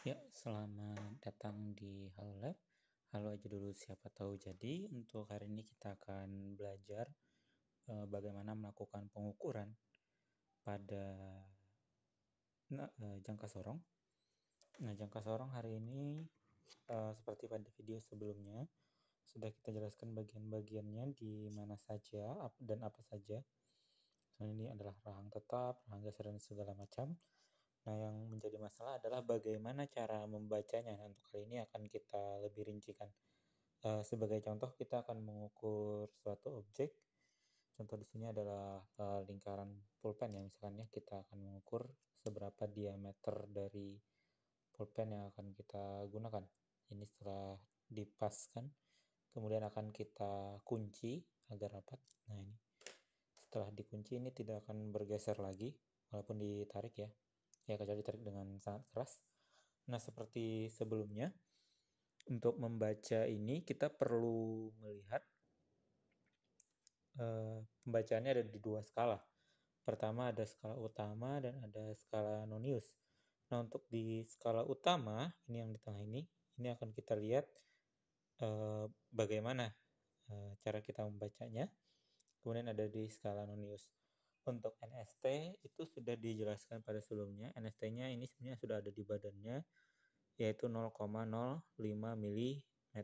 Ya, selamat datang di Halo Lab. Halo aja dulu siapa tahu. Jadi, untuk hari ini kita akan belajar bagaimana melakukan pengukuran pada jangka sorong. Nah, jangka sorong hari ini seperti pada video sebelumnya sudah kita jelaskan bagian-bagiannya di mana saja dan apa saja. Nah, ini adalah rahang tetap, rahang geser dan segala macam. Nah, yang menjadi masalah adalah bagaimana cara membacanya. Nah, untuk kali ini akan kita lebih rincikan. Sebagai contoh, kita akan mengukur suatu objek. Contoh di sini adalah lingkaran pulpen ya, misalkan ya, kita akan mengukur seberapa diameter dari pulpen yang akan kita gunakan. Ini setelah dipaskan, kemudian akan kita kunci agar rapat. Nah, ini setelah dikunci ini tidak akan bergeser lagi, walaupun ditarik ya. Ya, kecuali ditarik dengan sangat keras. Nah, seperti sebelumnya, untuk membaca ini kita perlu melihat pembacaannya ada di dua skala. Pertama ada skala utama dan ada skala nonius. Nah, untuk di skala utama, ini yang di tengah ini akan kita lihat bagaimana cara kita membacanya. Kemudian ada di skala nonius. Untuk NST itu sudah dijelaskan pada sebelumnya. NST-nya ini sebenarnya sudah ada di badannya, yaitu 0,05 mm.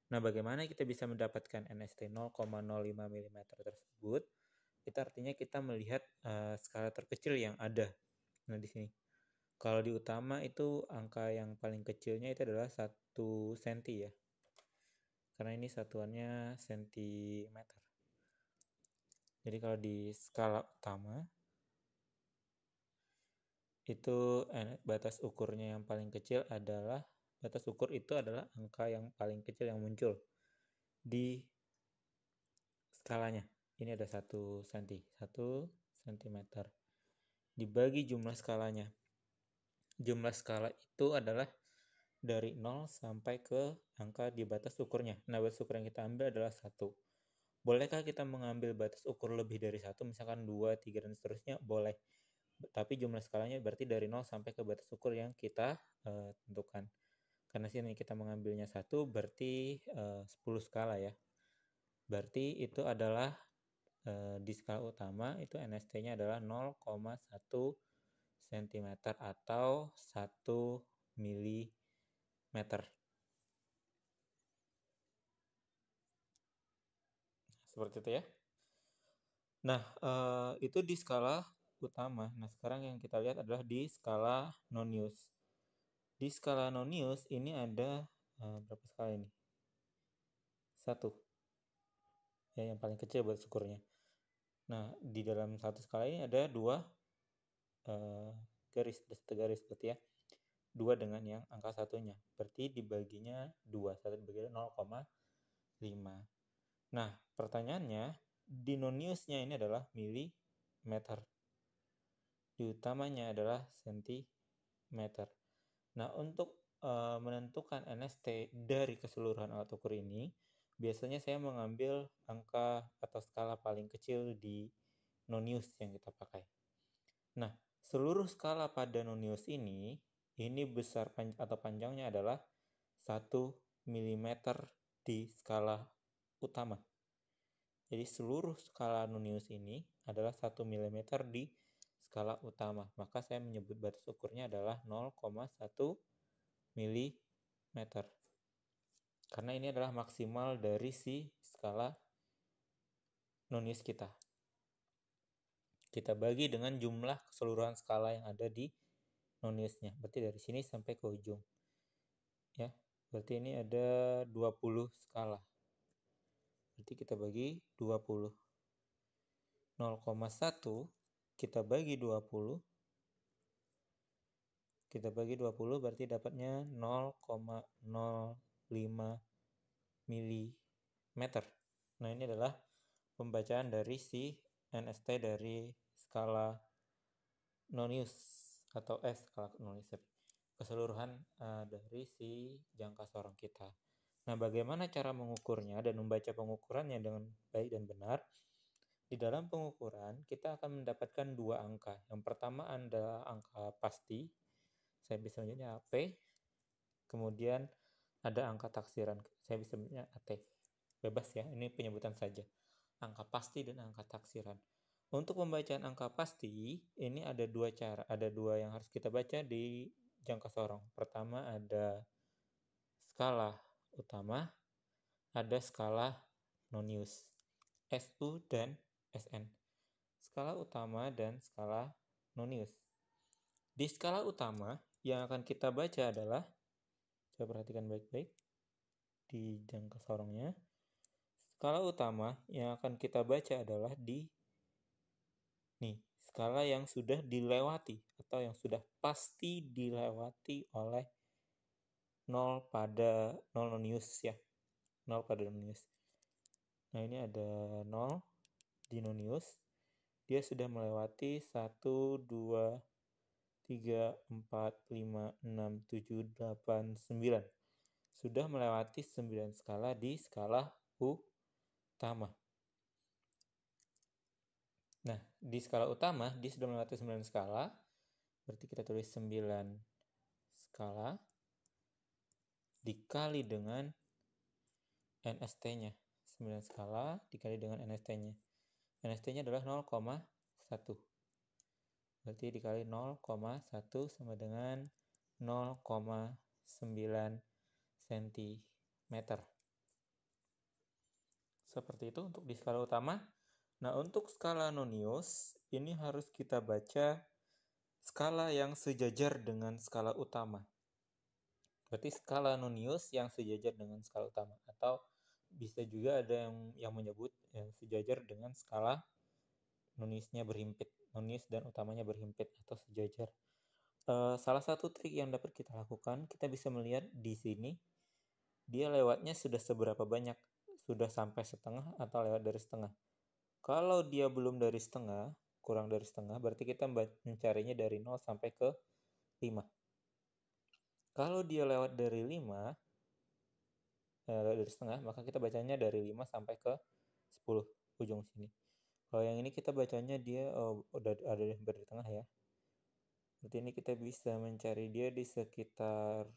Nah, bagaimana kita bisa mendapatkan NST 0,05 mm tersebut? Itu artinya kita melihat skala terkecil yang ada. Nah, di sini. Kalau di utama itu angka yang paling kecilnya itu adalah 1 cm ya. Karena ini satuannya sentimeter. Jadi kalau di skala utama itu batas ukurnya yang paling kecil adalah batas ukur itu adalah angka yang paling kecil yang muncul di skalanya. Ini ada 1 cm, 1 cm dibagi jumlah skalanya. Jumlah skala itu adalah dari 0 sampai ke angka di batas ukurnya. Nah, batas ukur yang kita ambil adalah 1. Bolehkah kita mengambil batas ukur lebih dari 1, misalkan 2, 3, dan seterusnya? Boleh. Tapi jumlah skalanya berarti dari 0 sampai ke batas ukur yang kita tentukan. Karena sini kita mengambilnya 1, berarti 10 skala ya. Berarti itu adalah di skala utama itu NST-nya adalah 0,1 cm atau 1 mm. Seperti itu ya. Nah, itu di skala utama. Nah, sekarang yang kita lihat adalah di skala nonius. Di skala nonius ini ada berapa skala ini? 1. Ya, yang paling kecil buat ukurnya. Nah, di dalam satu skala ini ada 2 garis, ada 1 garis berarti ya. 2 dengan yang angka satunya. Berarti dibaginya 2, 1 dibagi 0,5. Nah, pertanyaannya, di noniusnya ini adalah milimeter. Di utamanya adalah sentimeter. Nah, untuk menentukan NST dari keseluruhan alat ukur ini, biasanya saya mengambil angka atau skala paling kecil di nonius yang kita pakai. Nah, seluruh skala pada nonius ini besar atau panjangnya adalah 1 mm di skala utama. Jadi seluruh skala nonius ini adalah 1 mm di skala utama. Maka saya menyebut batas ukurnya adalah 0,1 mm. Karena ini adalah maksimal dari si skala nonius kita. Kita bagi dengan jumlah keseluruhan skala yang ada di noniusnya. Berarti dari sini sampai ke ujung. Ya, berarti ini ada 20 skala. Berarti kita bagi 20. 0,1 kita bagi 20. Kita bagi 20 berarti dapatnya 0,05 mm. Nah, ini adalah pembacaan dari si NST dari skala nonius atau skala nonius keseluruhan dari si jangka sorong kita. Nah, bagaimana cara mengukurnya dan membaca pengukurannya dengan baik dan benar? Di dalam pengukuran kita akan mendapatkan 2 angka. Yang pertama adalah angka pasti, Saya bisa menyebutnya AP. Kemudian ada angka taksiran. Saya bisa menyebutnya AT. Bebas ya, ini penyebutan saja. Angka pasti dan angka taksiran. Untuk pembacaan angka pasti, ini ada dua cara. Ada dua yang harus kita baca di jangka sorong. Pertama ada skala utama, ada skala nonius, SU dan SN. Skala utama dan skala nonius. Di skala utama, yang akan kita baca adalah, coba perhatikan baik-baik di jangka sorongnya. Skala utama yang akan kita baca adalah di skala yang sudah dilewati atau yang sudah pasti dilewati oleh 0 pada 0 nonius ya. 0 pada nonius. Nah, ini ada 0 di nonius. Dia sudah melewati 1, 2, 3, 4, 5, 6, 7, 8, 9. Sudah melewati 9 skala di skala utama. Nah, di skala utama, dia sudah melewati 9 skala. Berarti kita tulis 9 skala dikali dengan NST-nya. 9 skala dikali dengan NST-nya. NST-nya adalah 0,1. Berarti dikali 0,1 sama dengan 0,9 cm. Seperti itu untuk di skala utama. Nah, untuk skala nonius, ini harus kita baca skala yang sejajar dengan skala utama. Berarti skala nonius yang sejajar dengan skala utama. Atau bisa juga ada yang menyebut yang sejajar dengan skala noniusnya berhimpit. Nonius dan utamanya berhimpit atau sejajar. Salah satu trik yang dapat kita lakukan, kita bisa melihat di sini, dia lewatnya sudah seberapa banyak. Sudah sampai setengah atau lewat dari setengah. Kalau dia belum dari setengah, kurang dari setengah, berarti kita mencarinya dari 0 sampai ke 5. Kalau dia lewat dari 5, lewat dari setengah, maka kita bacanya dari 5 sampai ke 10, ujung sini. Kalau yang ini kita bacanya dia udah ada di tengah ya. Berarti ini kita bisa mencari dia di sekitar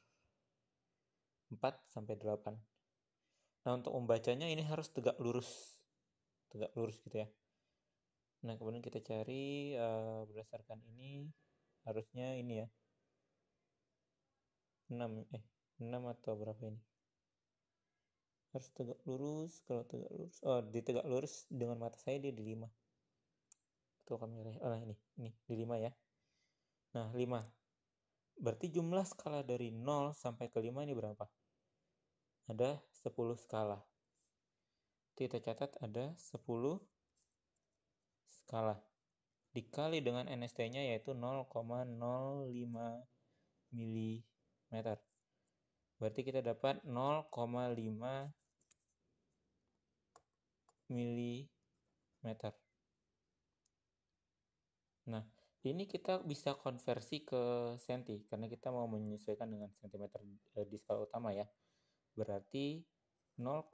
4 sampai 8. Nah, untuk membacanya ini harus tegak lurus gitu ya. Nah, kemudian kita cari berdasarkan ini, harusnya ini ya, 6 atau berapa ini? Harus tegak lurus. Kalau tegak lurus, di tegak lurus dengan mata saya dia di 5. Tuh kamera, ini di 5 ya. Nah, 5. Berarti jumlah skala dari 0 sampai ke 5 ini berapa? Ada 10 skala. Kita catat ada 10 skala. Dikali dengan NST-nya yaitu 0,05 mm. Berarti kita dapat 0,5 mm. Nah, ini kita bisa konversi ke senti karena kita mau menyesuaikan dengan cm di skala utama ya. Berarti 0,5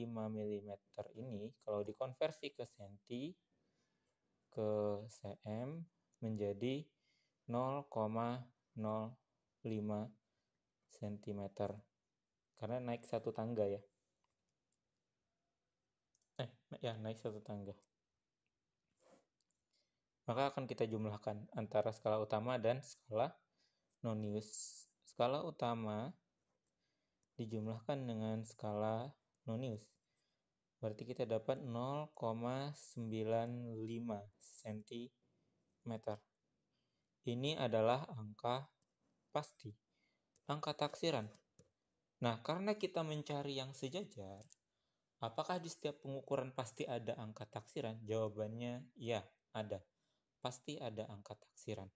mm ini kalau dikonversi ke senti ke cm menjadi 0,05 cm. Karena naik satu tangga ya. Naik satu tangga. Maka akan kita jumlahkan antara skala utama dan skala nonius. Skala utama dijumlahkan dengan skala nonius. Berarti kita dapat 0,95 cm. Ini adalah angka pasti. Angka taksiran. Nah, karena kita mencari yang sejajar, apakah di setiap pengukuran pasti ada angka taksiran? Jawabannya ya, ada. Pasti ada angka taksiran.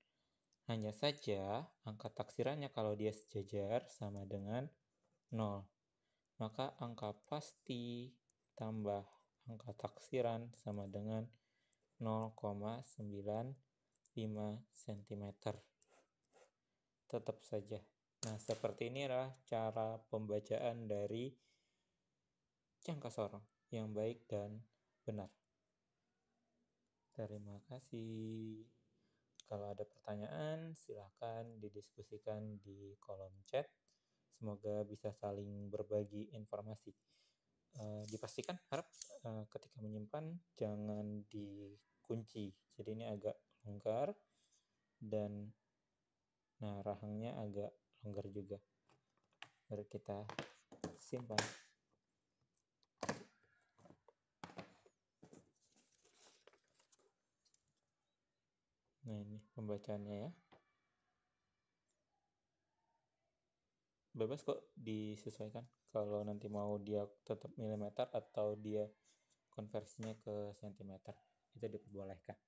Hanya saja angka taksirannya kalau dia sejajar sama dengan 0. Maka angka pasti tambah angka taksiran sama dengan 0,95 cm. Tetap saja. Nah, seperti ini adalah cara pembacaan dari jangka sorong yang baik dan benar. Terima kasih. Kalau ada pertanyaan, silahkan didiskusikan di kolom chat. Semoga bisa saling berbagi informasi. Dipastikan harap ketika menyimpan jangan dikunci. Jadi ini agak longgar dan rahangnya agak longgar juga. Mari kita simpan. Nah, ini pembacaannya ya. Bebas kok disesuaikan. Kalau nanti mau dia tetap milimeter atau dia konversinya ke sentimeter, itu diperbolehkan.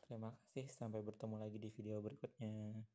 Terima kasih, sampai bertemu lagi di video berikutnya.